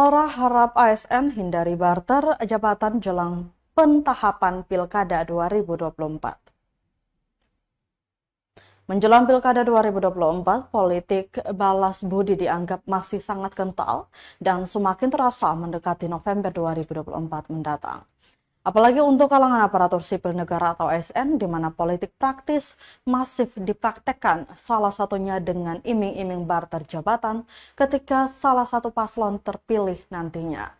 Gelora harap ASN hindari barter jabatan jelang pentahapan Pilkada 2024. Menjelang Pilkada 2024, politik balas budi dianggap masih sangat kental dan semakin terasa mendekati November 2024 mendatang. Apalagi untuk kalangan aparatur sipil negara atau ASN, di mana politik praktis masif dipraktekkan, salah satunya dengan iming-iming barter jabatan ketika salah satu paslon terpilih nantinya.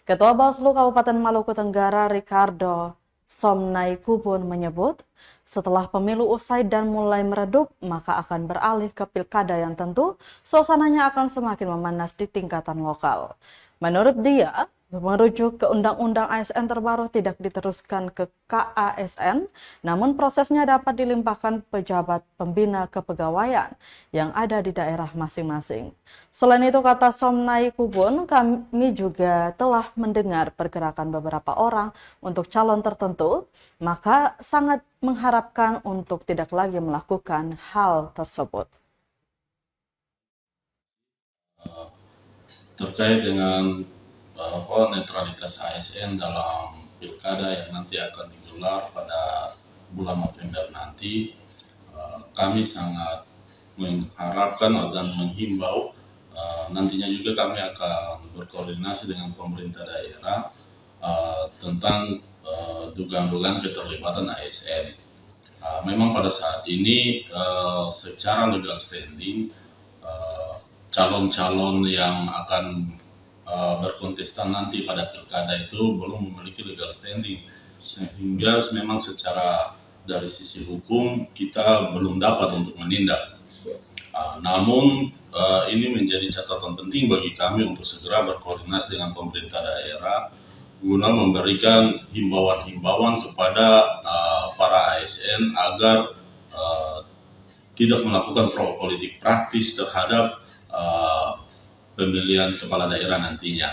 Ketua Bawaslu Kabupaten Maluku Tenggara, Ricardo Somnaikubun menyebut, setelah pemilu usai dan mulai meredup, maka akan beralih ke pilkada yang tentu suasananya akan semakin memanas di tingkatan lokal. Menurut dia, merujuk ke Undang-Undang ASN terbaru tidak diteruskan ke KASN, namun prosesnya dapat dilimpahkan pejabat pembina kepegawaian yang ada di daerah masing-masing. Selain itu, kata Somnaikubun, kami juga telah mendengar pergerakan beberapa orang untuk calon tertentu, maka sangat mengharapkan untuk tidak lagi melakukan hal tersebut. Terkait dengan netralitas ASN dalam pilkada yang nanti akan digelar pada bulan November nanti, kami sangat mengharapkan dan menghimbau, nantinya juga kami akan berkoordinasi dengan pemerintah daerah tentang dugaan-dugaan keterlibatan ASN. Memang pada saat ini secara legal standing calon-calon yang akan berkontestan nanti pada pilkada itu belum memiliki legal standing, sehingga memang secara dari sisi hukum kita belum dapat untuk menindak. Namun ini menjadi catatan penting bagi kami untuk segera berkoordinasi dengan pemerintah daerah guna memberikan himbauan-himbauan kepada para ASN agar tidak melakukan politik praktis terhadap pemilihan kepala daerah nantinya.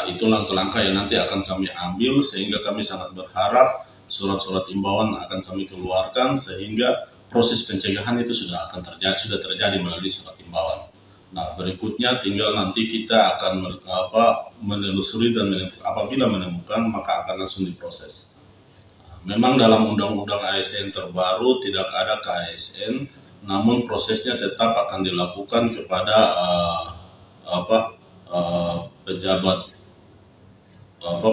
Itu langkah-langkah yang nanti akan kami ambil, sehingga kami sangat berharap surat-surat imbauan akan kami keluarkan sehingga proses pencegahan itu sudah terjadi melalui surat imbauan. Nah, berikutnya tinggal nanti kita akan menelusuri dan apabila menemukan maka akan langsung diproses. Memang dalam undang-undang ASN terbaru tidak ada KASN, namun prosesnya tetap akan dilakukan kepada pejabat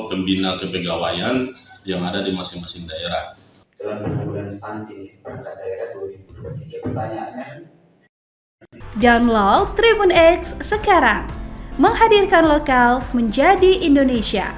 pembina kepegawaian yang ada di masing-masing daerah. Dalam pemilihan stunting perangkat daerah 2023, pertanyaannya. Download Tribun X sekarang, menghadirkan lokal menjadi Indonesia.